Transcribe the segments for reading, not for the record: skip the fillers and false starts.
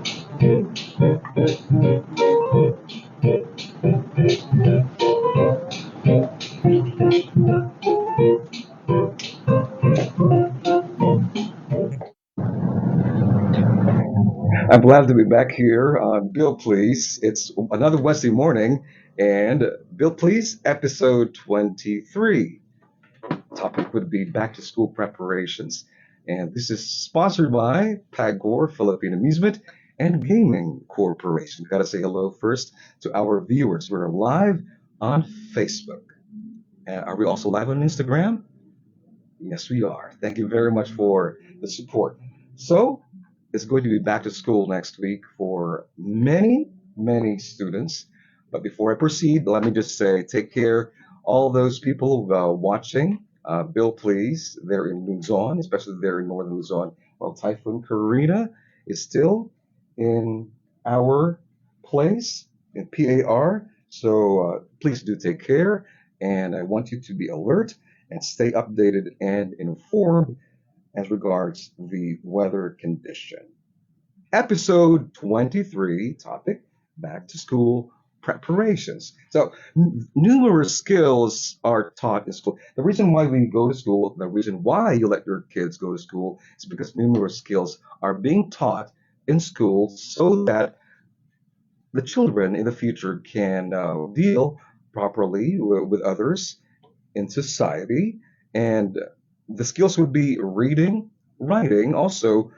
I'm glad to be back here on Bill Please. It's another Wednesday morning, and Bill Please, episode 23. Topic would be back to school preparations. And this is sponsored by Pagor Philippine Amusement and Gaming Corporation. Gotta say hello first to our viewers. We're live on Facebook. Are we also live on Instagram? Yes, we are. Thank you very much for the support. So, it's going to be back to school next week for many, many students. But before I proceed, let me just say take care, all those people watching. Bill, please, they're in Luzon, especially there in northern Luzon. Well, Typhoon Karina is still in our place in PAR. So, please do take care. And I want you to be alert and stay updated and informed as regards the weather condition. Episode 23 topic back to school preparations. So, numerous skills are taught in school. The reason why we go to school, the reason why you let your kids go to school is because numerous skills are being taught in school so that the children in the future can deal properly with others in society. And the skills would be reading, writing, also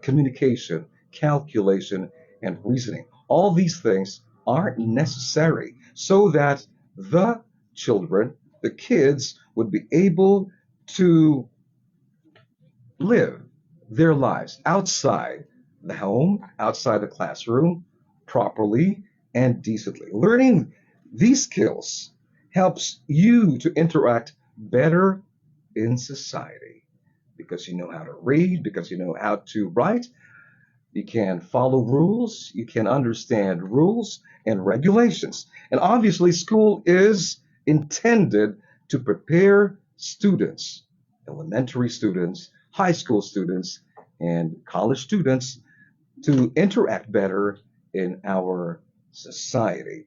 communication, calculation, and reasoning. All these things are necessary so that the children, the kids, would be able to live their lives outside the home, outside the classroom, properly and decently. Learning these skills helps you to interact better in society because you know how to read, because you know how to write, you can follow rules, you can understand rules and regulations. And obviously, school is intended to prepare students, elementary students, high school students, and college students to interact better in our society.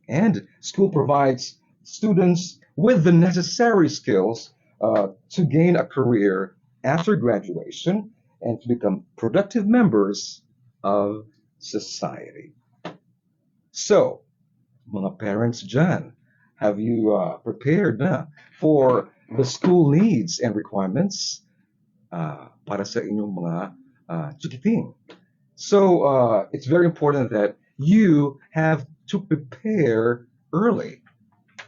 And school provides students with the necessary skills to gain a career after graduation and to become productive members of society. So, mga parents dyan, have you prepared na for the school needs and requirements para sa inyong mga chikiting? So it's very important that you have to prepare early.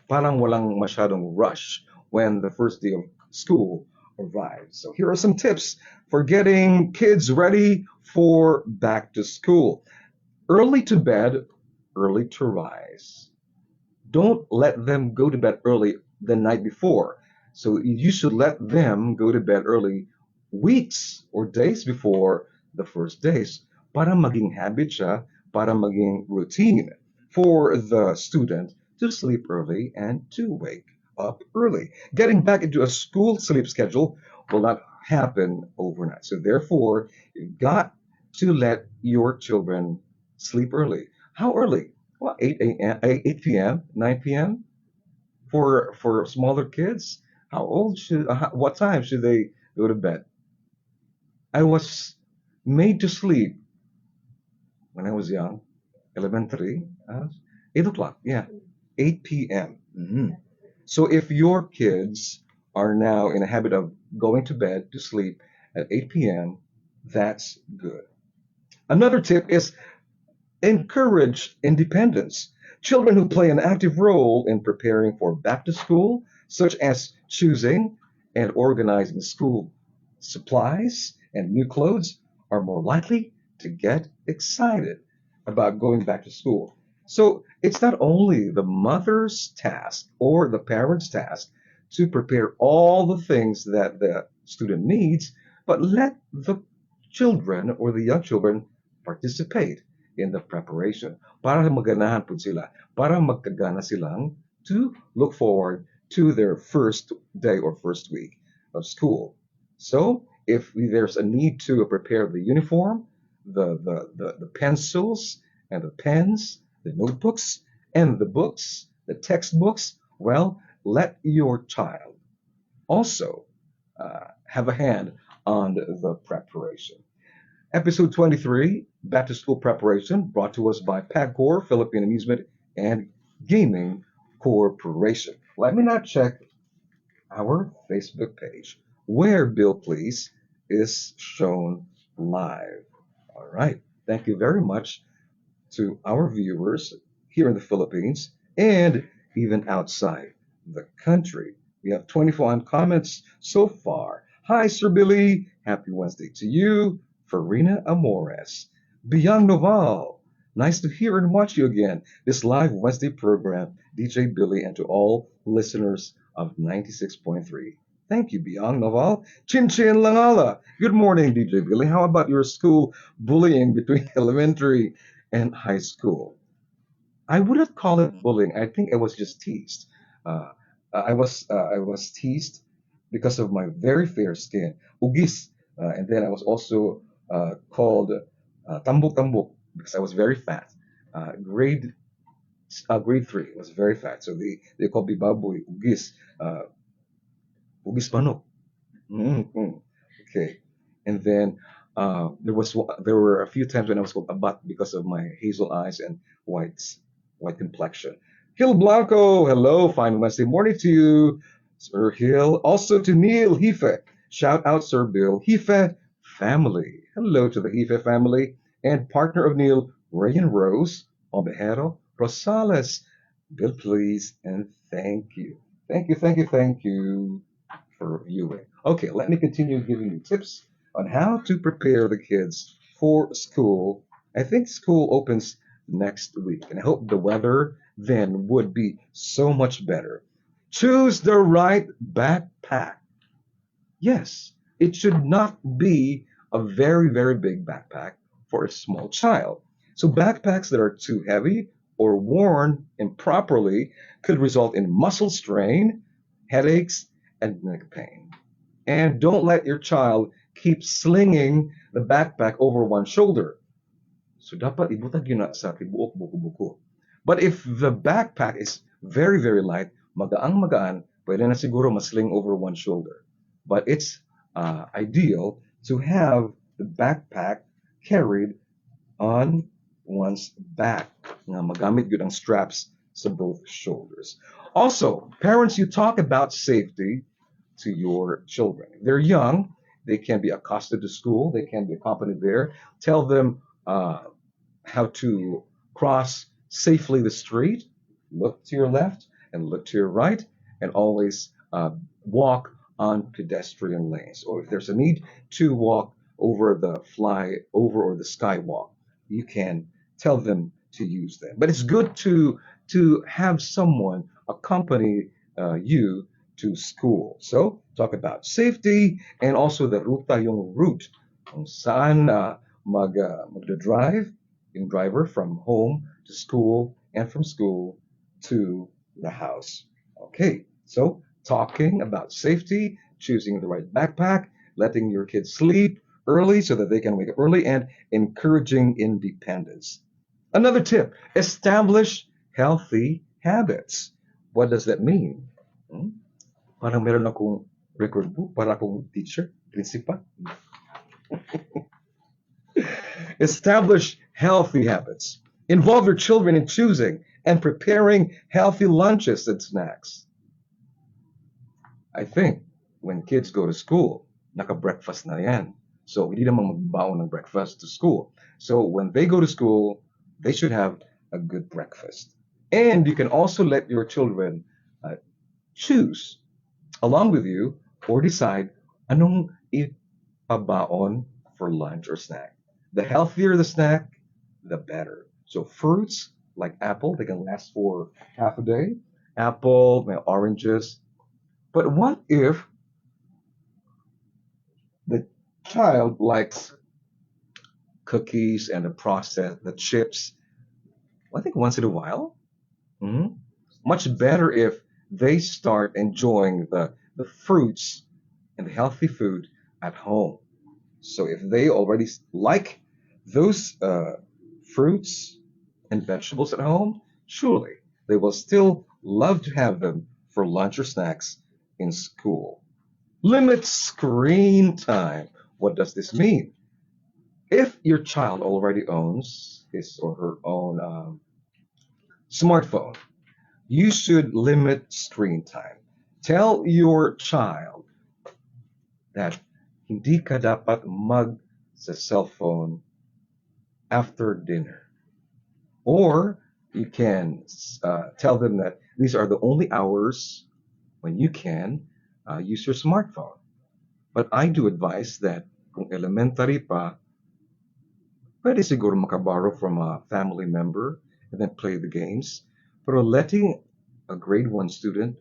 Parang walang masyadong rush when the first day of school arrives. So here are some tips for getting kids ready for back to school. Early to bed, early to rise. Don't let them go to bed early the night before. So you should let them go to bed early weeks or days before the first days para maging habit siya, para maging routine for the student to sleep early and to wake up early. Getting back into a school sleep schedule will not happen overnight. So therefore, you've got to let your children sleep early. How early? Well, 8 a.m., 8 p.m., 9 p.m. For smaller kids. What time should they go to bed? I was made to sleep when I was young, elementary, 8 o'clock, yeah, 8 p.m. So if your kids are now in a habit of going to bed to sleep at 8 p.m., that's good. Another tip is encourage independence. Children who play an active role in preparing for back to school, such as choosing and organizing school supplies and new clothes, are more likely to get excited about going back to school. So it's not only the mother's task or the parent's task to prepare all the things that the student needs, but let the children or the young children participate in the preparation para maganahan po sila, para magkagana silang to look forward to their first day or first week of school. So, if there's a need to prepare the uniform, the pencils and the pens, the notebooks and the books, the textbooks. Well, let your child also have a hand on the preparation. Episode 23, Back to School Preparation, brought to us by PAGCOR, Philippine Amusement and Gaming Corporation. Let me now check our Facebook page, where Bill Please is shown live. All right. Thank you very much to our viewers here in the Philippines and even outside the country. We have 21 comments so far. Hi, Sir Billy. Happy Wednesday to you. Farina Amores. Beyond Noval. Nice to hear and watch you again. This live Wednesday program, DJ Billy, and to all listeners of 96.3. Thank you, Beyond Noval. Chin Chin Langala. Good morning, DJ Billy. How about your school bullying between elementary and high school? I wouldn't call it bullying. I think I was just teased. Uh, I was teased because of my very fair skin, ugis, and then I was also called tambok tambok because I was very fat. Grade 3 was very fat, so they called me baboy ugis, ugis manok. Mm-hmm. Okay, and then there were a few times when I was called abat because of my hazel eyes and white white complexion. Hill Blanco, hello, fine Wednesday morning to you, Sir Hill. Also to Neil Hife. Shout out Sir Bill Hife family. Hello to the Hife family and partner of Neil, Rayan Rose, Obejero Rosales. Bill, please, and thank you. Thank you for viewing. Okay, let me continue giving you tips on how to prepare the kids for school. I think school opens next week, and I hope the weather then would be so much better. Choose the right backpack. Yes, it should not be a very, very big backpack for a small child. So, backpacks that are too heavy or worn improperly could result in muscle strain, headaches, and neck pain. And don't let your child keep slinging the backpack over one shoulder. So dapat ibutag yun na sa tibuok buko-buko. But if the backpack is very, very light, magaang-magaan, pwede na siguro masling over one shoulder. But it's ideal to have the backpack carried on one's back. Nga magamit yun ang straps sa both shoulders. Also, parents, you talk about safety to your children. They're young. They can be accosted to school. They can be accompanied there. Tell them how to cross safely the street. Look to your left and look to your right, and always walk on pedestrian lanes. Or if there's a need to walk over the flyover or the skywalk, you can tell them to use them. But it's good to have someone accompany you to school. So talk about safety and also the ruta, yung route kung saan magdadrive yung driver from home to school and from school to the house. Okay, so talking about safety, choosing the right backpack, letting your kids sleep early so that they can wake up early, and encouraging independence. Another tip, establish healthy habits. What does that mean? Hmm? Parang meron akong record book, para akong teacher, principal. Establish healthy habits. Involve your children in choosing and preparing healthy lunches and snacks. I think when kids go to school, naka-breakfast na yan. So, hindi naman magbaon ng breakfast to school. So, when they go to school, they should have a good breakfast. And you can also let your children choose along with you or decide anong ipabaon for lunch or snack. The healthier the snack, the better. So fruits like apple, they can last for half a day. Apple, oranges. But what if the child likes cookies and the chips? I think once in a while. Mhm. Much better if they start enjoying the fruits and the healthy food at home. So if they already like those fruits and vegetables at home, surely they will still love to have them for lunch or snacks in school. Limit screen time. What does this mean? If your child already owns his or her own smartphone, you should limit screen time. Tell your child that hindi ka dapat mag sa cellphone after dinner. Or you can tell them that these are the only hours when you can use your smartphone. But I do advise that kung elementary pa, pwede siguro makaborrow from a family member and then play the games. Pero letting a grade 1 student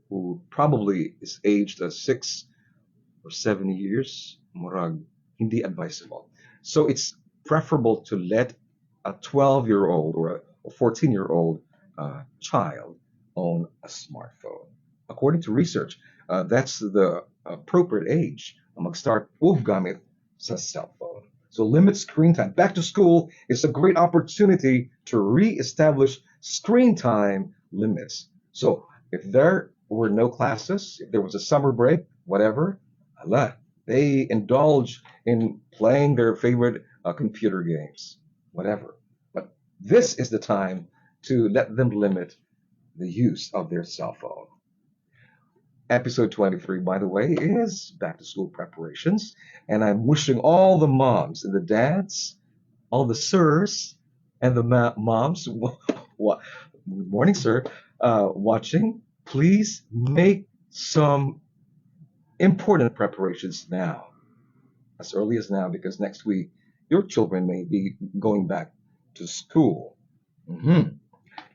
who probably is aged 6 or 7 years, murag, hindi advisable. So it's preferable to let a 12-year-old or a 14-year-old child own a smartphone. According to research, that's the appropriate age mag-start gamit sa cellphone. So limit screen time. Back to school is a great opportunity to re-establish screen time limits. So if there were no classes, if there was a summer break, whatever, Allah, they indulge in playing their favorite computer games, whatever. But this is the time to let them limit the use of their cell phone. Episode 23, by the way, is back to school preparations. And I'm wishing all the moms and the dads, all the sirs and the moms, good morning, sir, watching, please make some important preparations now, as early as now, because next week your children may be going back to school. Mhm.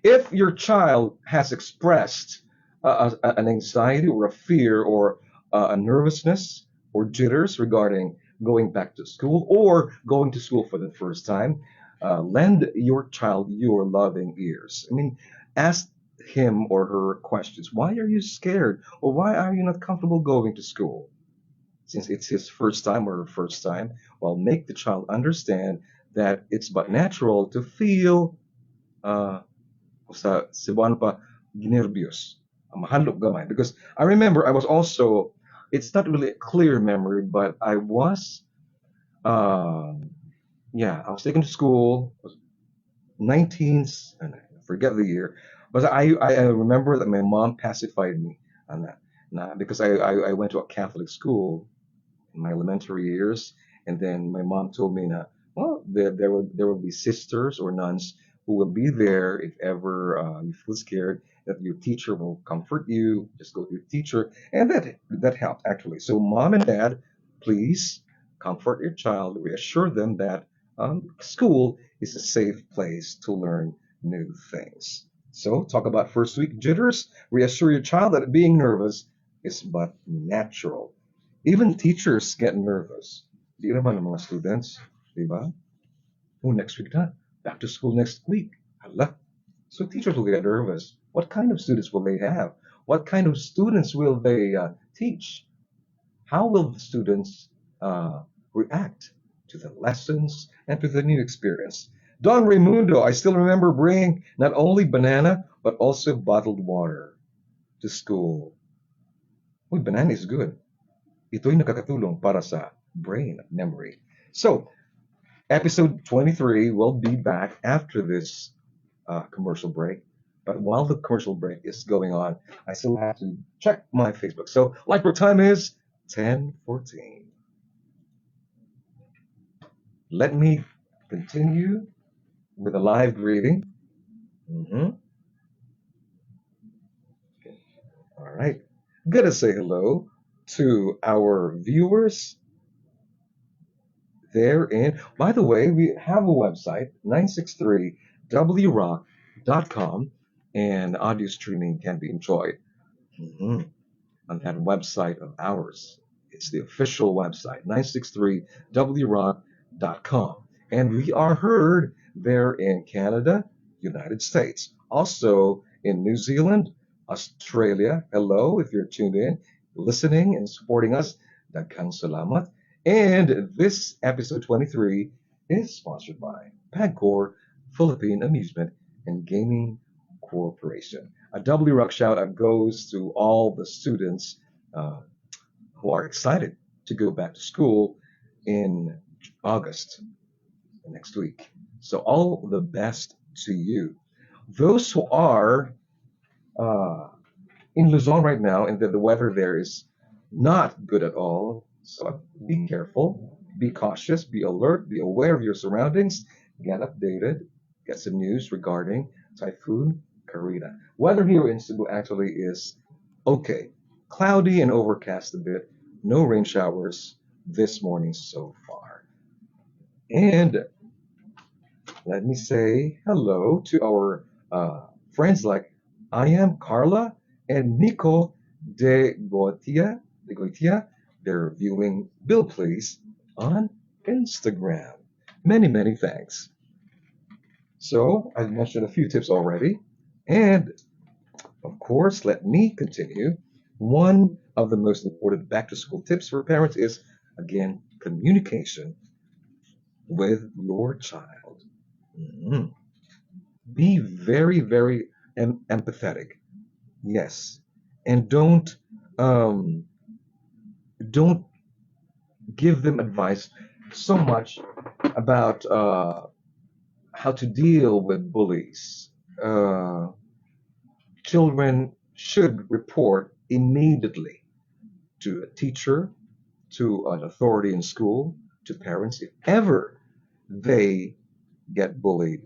If your child has expressed an anxiety or a fear or a nervousness or jitters regarding going back to school or going to school for the first time, lend your child your loving ears. I mean, ask him or her questions. Why are you scared? Or why are you not comfortable going to school? Since it's his first time or her first time, well, make the child understand that it's but natural to feel uh, sa Cebuano pa, ginervyos. Mahalok gamay. Because I remember I was also, it's not really a clear memory, but I was, uh, I was taken to school, 19, and I forget the year, but I remember that my mom pacified me on that. Because I went to a Catholic school in my elementary years, and then my mom told me that, well, there will be sisters or nuns who will be there if ever you feel scared. That your teacher will comfort you. Just go to your teacher, and that helped actually. So mom and dad, please comfort your child. Reassure them that school is a safe place to learn new things. So talk about first week jitters. Reassure your child that being nervous is but natural. Even teachers get nervous. Di naman ng mga students, di ba? Oh, next week na. Back to school next week. Hala. So teachers will get nervous. What kind of students will they have? What kind of students will they teach? How will the students react to the lessons and to the new experience? Don Raimundo, I still remember bringing not only banana, but also bottled water to school. Uy, banana is good. Ito'y nakakatulong para sa brain memory. So, episode 23 will be back after this commercial break. But while the commercial break is going on, I still have to check my Facebook. So, like our time is 10:14. Let me continue with a live greeting. Mhm. All right. Gotta say hello to our viewers there. And by the way, we have a website, 963wrock.com, and audio streaming can be enjoyed on that website of ours. It's the official website, 963wrock.com. And we are heard there in Canada, United States, also in New Zealand, Australia. Hello, if you're tuned in, listening and supporting us. Daghang salamat. And this episode 23 is sponsored by PAGCOR, Philippine Amusement and Gaming Corporation. A W Rock shout out goes to all the students uh, who are excited to go back to school in August next week. So, all the best to you. Those who are uh, in Luzon right now, and the weather there is not good at all. So be careful, be cautious, be alert, be aware of your surroundings, get updated, get some news regarding Typhoon Karina. Weather here in Cebu actually is okay, cloudy and overcast a bit, no rain showers this morning so far. And let me say hello to our friends like I am Carla and Nico de Goitia. They're viewing Bill Please on Instagram. Many, many thanks. So I've mentioned a few tips already. And of course, let me continue. One of the most important back to school tips for parents is, again, communication with your child. Mhm. Be very, very empathetic. Yes, and um, don't give them advice so much about how to deal with bullies. Uh, Children should report immediately to a teacher, to an authority in school, to parents if ever they get bullied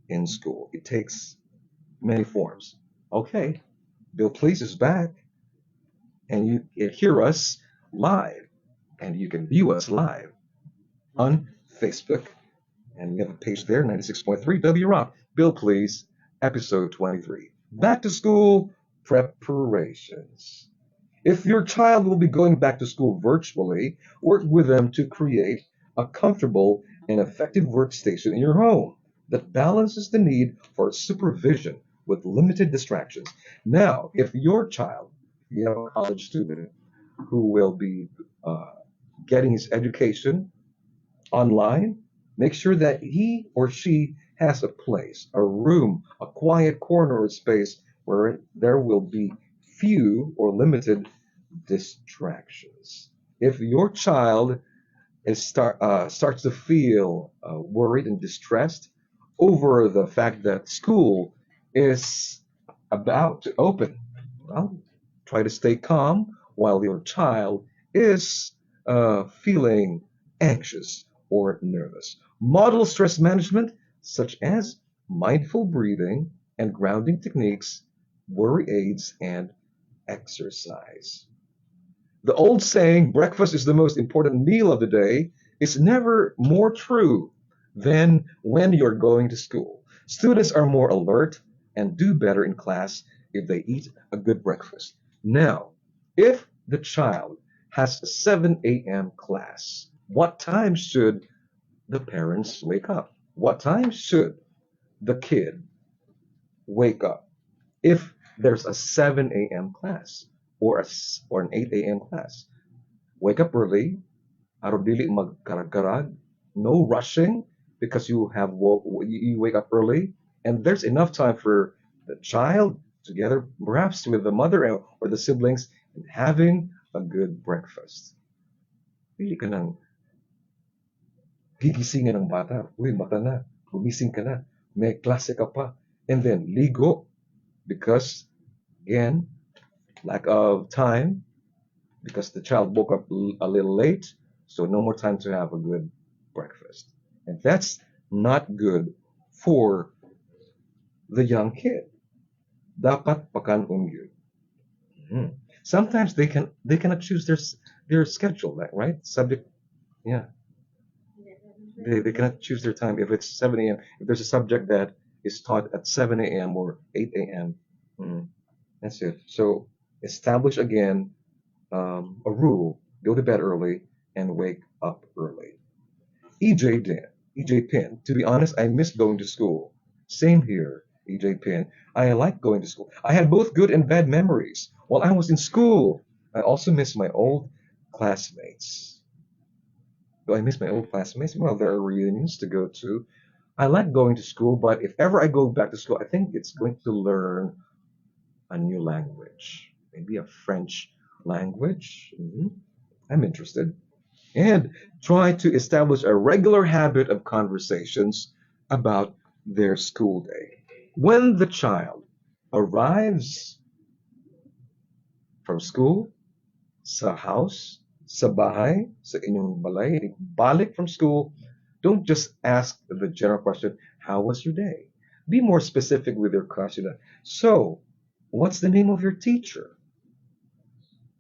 in school. It takes many forms. Okay, Bill Please is back, and you can hear us live, and you can view us live on Facebook. And we have a page there, 96.3 W Rock. Bill Please, episode 23. Back to school preparations. If your child will be going back to school virtually, work with them to create a comfortable and effective workstation in your home that balances the need for supervision with limited distractions. Now, if your child, you have a college student who will be uh, getting his education online, make sure that he or she has a place, a room, a quiet corner or space where there will be few or limited distractions. If your child starts to feel worried and distressed over the fact that school is about to open, well, try to stay calm while your child is feeling anxious or nervous. Model stress management, such as mindful breathing and grounding techniques, worry aids, and exercise. The old saying, breakfast is the most important meal of the day, is never more true than when you're going to school. Students are more alert and do better in class if they eat a good breakfast. Now, if the child has a 7 a.m. class, what time should the parents wake up? What time should the kid wake up if there's a 7 a.m. class or an 8 a.m. class? Wake up early, araw dili magkarag-karag, no rushing because you wake up early, and there's enough time for the child together, perhaps with the mother or the siblings, and having a good breakfast. Pili ka nang gigisingin ng bata. Uy, bata na, gumising ka na, may klase ka pa. And then, ligo, because, again, lack of time, because the child woke up a little late, so no more time to have a good breakfast. And that's not good for the young kid. Dapat pakan ungyud. Sometimes they cannot choose their schedule, right? Subject, yeah, they cannot choose their time if it's 7 a.m. If there's a subject that is taught at 7 a.m. or 8 a.m. That's it. So establish again a rule: go to bed early and wake up early. EJ Pin. To be honest, I miss going to school. Same here, EJ Pin. I like going to school. I had both good and bad memories while I was in school. I also miss my old classmates. Do I miss my old classmates? Well, there are reunions to go to. I like going to school, but if ever I go back to school, I think it's going to learn a new language, maybe a French language. I'm interested. And try to establish a regular habit of conversations about their school day. When the child arrives from school, sa house, sa bahay, sa inyong balay, balik from school, don't just ask the general question, how was your day? Be more specific with your question. So, what's the name of your teacher?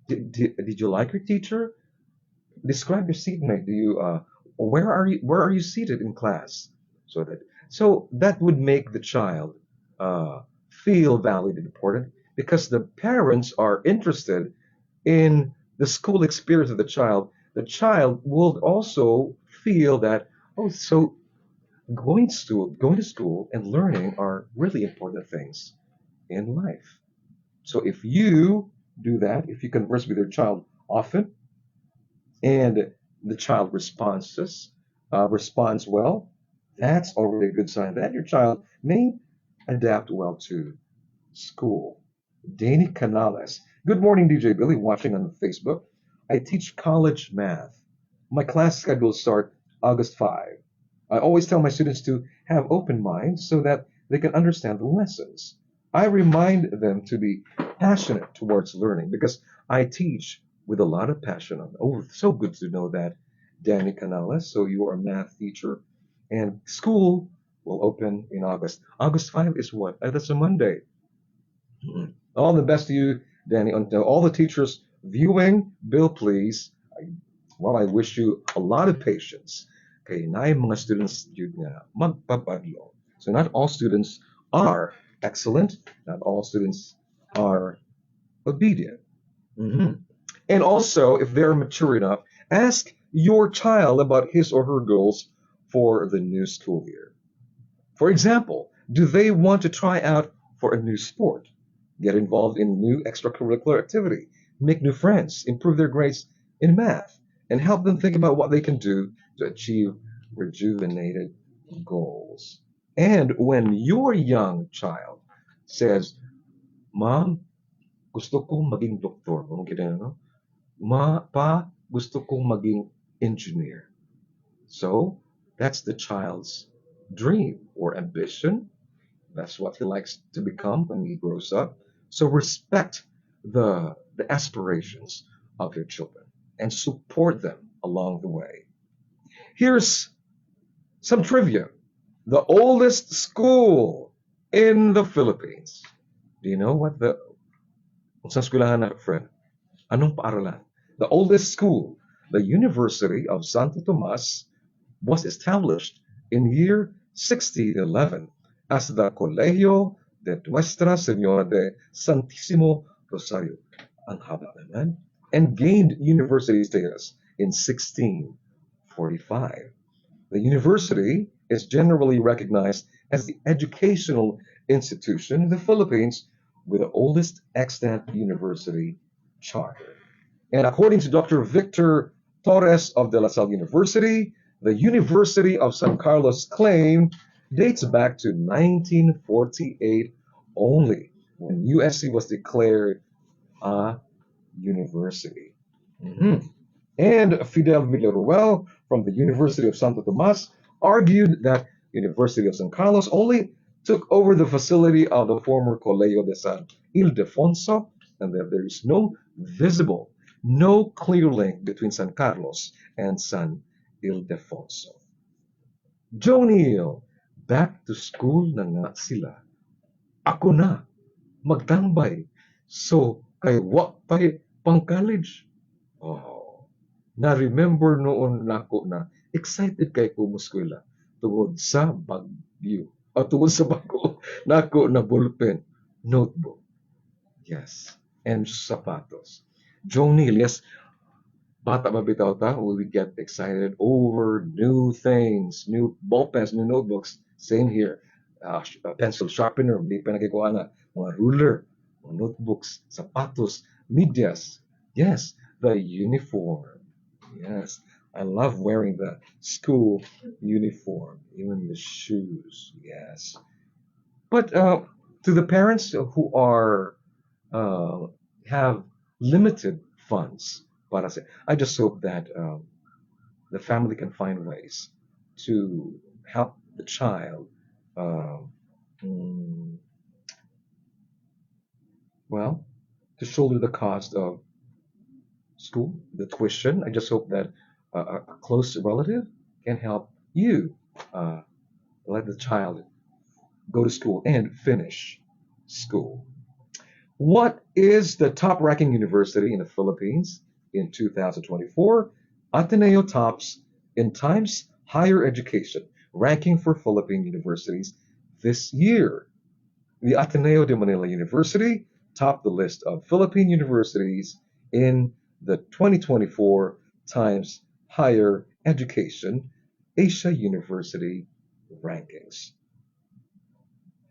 Did you like your teacher? Describe your seatmate. Do you where are you seated in class? So that would make the child uh, feel valued and important because the parents are interested in the school experience of the child. The child will also feel that, oh, so going to school and learning are really important things in life. So if you do that, if you converse with your child often, and the child responds well, that's already a good sign that your child may adapt well to school. Danny Canales. Good morning, DJ Billy, watching on Facebook. I teach college math. My class schedules start August 5. I always tell my students to have open minds so that they can understand the lessons. I remind them to be passionate towards learning because I teach with a lot of passion. Oh, so good to know that, Danny Canales. So you are a math teacher, and school will open in August. August 5 is what? That's a Monday. All the best to you, Danny. And to all the teachers viewing, Bill, please. Well, I wish you a lot of patience. Okay, na yung mga students yun nga, magpapagyo. So not all students are excellent. Not all students are obedient. Mhm. And also, if they're mature enough, ask your child about his or her goals for the new school year. For example, do they want to try out for a new sport, get involved in new extracurricular activity, make new friends, improve their grades in math, and help them think about what they can do to achieve rejuvenated goals? And when your young child says, Mom, gusto kong maging doktor, no? Pa, gusto kong maging engineer. So that's the child's dream or ambition. That's what he likes to become when he grows up. So respect the aspirations of your children and support them along the way. Here's some trivia. The oldest school in the Philippines. Do you know what the sa eskwelahan na, friend? Anong paaralan? The oldest school, the University of Santo Tomas, was established in year 1611 as the Colegio de Nuestra Señora de Santísimo Rosario, ang haba naman, and gained university status in 1645. The university is generally recognized as the educational institution in the Philippines with the oldest extant university charter. And according to Dr. Victor Torres of De La Salle University, the University of San Carlos claim dates back to 1948 only, when USC was declared a university. Mhm. And Fidel Villaruel from the University of Santo Tomas argued that University of San Carlos only took over the facility of the former Colegio de San Ildefonso, and that there is no clear link between San Carlos and San Ildefonso. Jonil, back to school na nga sila. Ako na, magtambay. So, kay wa pa'y pang college. Oh, na-remember noon nako na excited kay ko muskwela tungod sa bagyo. O tungod sa bago nako na ballpen, notebook. Yes. And sapatos. Joni, yes, bata ba bitaw ta? We get excited over new things, new ball pens, new notebooks. Same here. Pencil sharpener, hindi pa nakikuha na. Mga ruler, mga notebooks, sapatos, medyas. Yes, the uniform. Yes. I love wearing the school uniform, even the shoes. Yes. But to the parents who are uh, have limited funds, para sa, I just hope that the family can find ways to help the child. Uh, mm, well, to shoulder the cost of school, the tuition. I just hope that a close relative can help you uh, let the child go to school and finish school. What is the top ranking university in the Philippines in 2024? Ateneo tops in Times Higher Education ranking for Philippine universities this year. The Ateneo de Manila University topped the list of Philippine universities in the 2024 Times Higher Education Asia University rankings.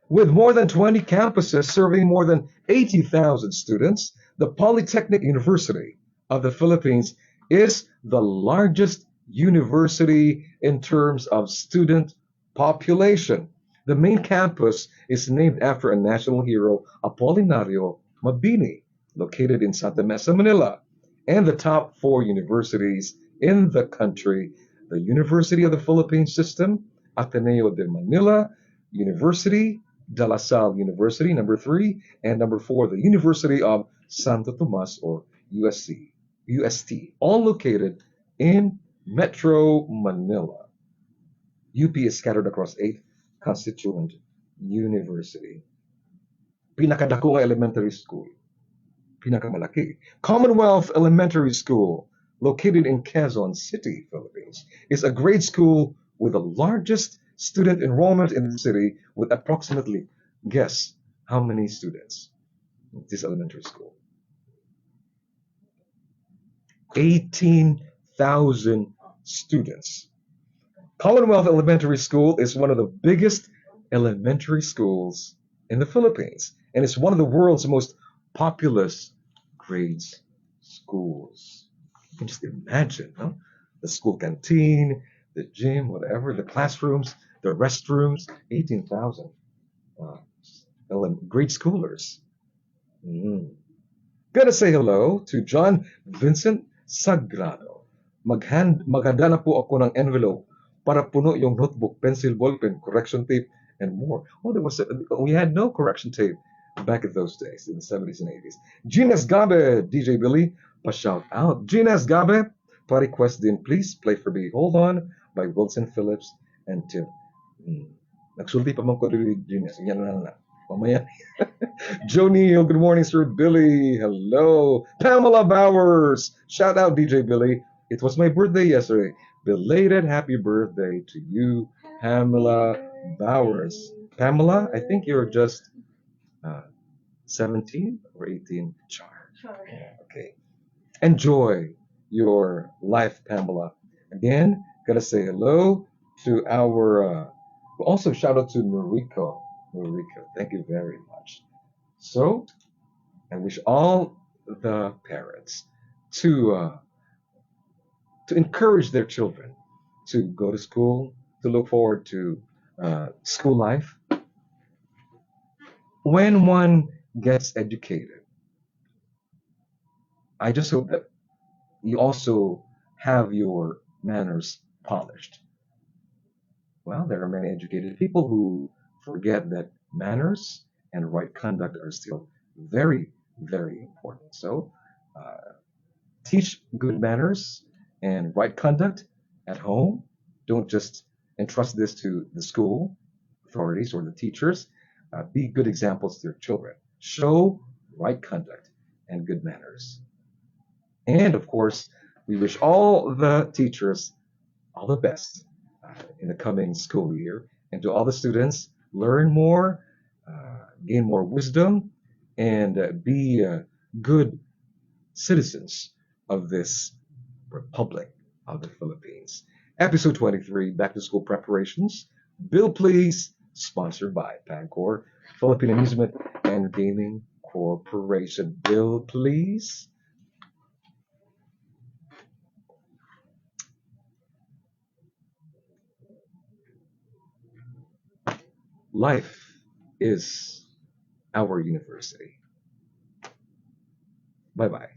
With more than 20 campuses serving more than 80,000 students, the Polytechnic University of the Philippines is the largest university in terms of student population. The main campus is named after a national hero, Apolinario Mabini, located in Santa Mesa, Manila. And the top four universities in the country, the University of the Philippines System, Ateneo de Manila, University De La Salle University, number three, and number four, the University of Santo Tomas, or UST, all located in Metro Manila. UP is scattered across eight constituent university. Pinakadako nga elementary school, pinakamalaki. Commonwealth Elementary School, located in Quezon City, Philippines, is a grade school with the largest student enrollment in the city with approximately, guess how many students? This elementary school. 18,000 students. Commonwealth Elementary School is one of the biggest elementary schools in the Philippines, and it's one of the world's most populous grades schools. You can just imagine, huh? The school canteen, the gym, whatever, the classrooms, the restrooms, 18,000 uh, grade schoolers. Mm. Gotta say hello to John Vincent Sagrado. Maghanda na po ako ng envelope para puno yung notebook, pencil, ballpen, correction tape, and more. Oh, we had no correction tape back in those days, in the 70s and 80s. Gines Gabe, DJ Billy, pa-shout out. Gines Gabe, pa-request din, please play for me. Hold On by Wilson Phillips and Tim. Nagsulti pa man ko dito, Gines. Yan na. Mamaya. Joe Neal, good morning, Sir Billy. Hello. Pamela Bowers. Shout out, DJ Billy. It was my birthday yesterday. Belated happy birthday to you, Pamela Bowers. Pamela, I think you're just 17 or 18? Char. Okay. Enjoy your life, Pamela. Again, gotta say hello to our. Also, shout out to Noriko. Noriko, thank you very much. So, I wish all the parents to encourage their children to go to school, to look forward to school life. When one gets educated, I just hope that you also have your manners polished. Well, there are many educated people who forget that manners and right conduct are still very, very important. So, teach good manners and right conduct at home. Don't just entrust this to the school authorities or the teachers. Be good examples to your children. Show right conduct and good manners. And of course, we wish all the teachers all the best in the coming school year. And to all the students, learn more, gain more wisdom, and be good citizens of this Republic of the Philippines. Episode 23, Back to School Preparations. Bill Please, sponsored by Pancor, Philippine Amusement and Gaming Corporation. Bill Please. Life is our university. Bye bye.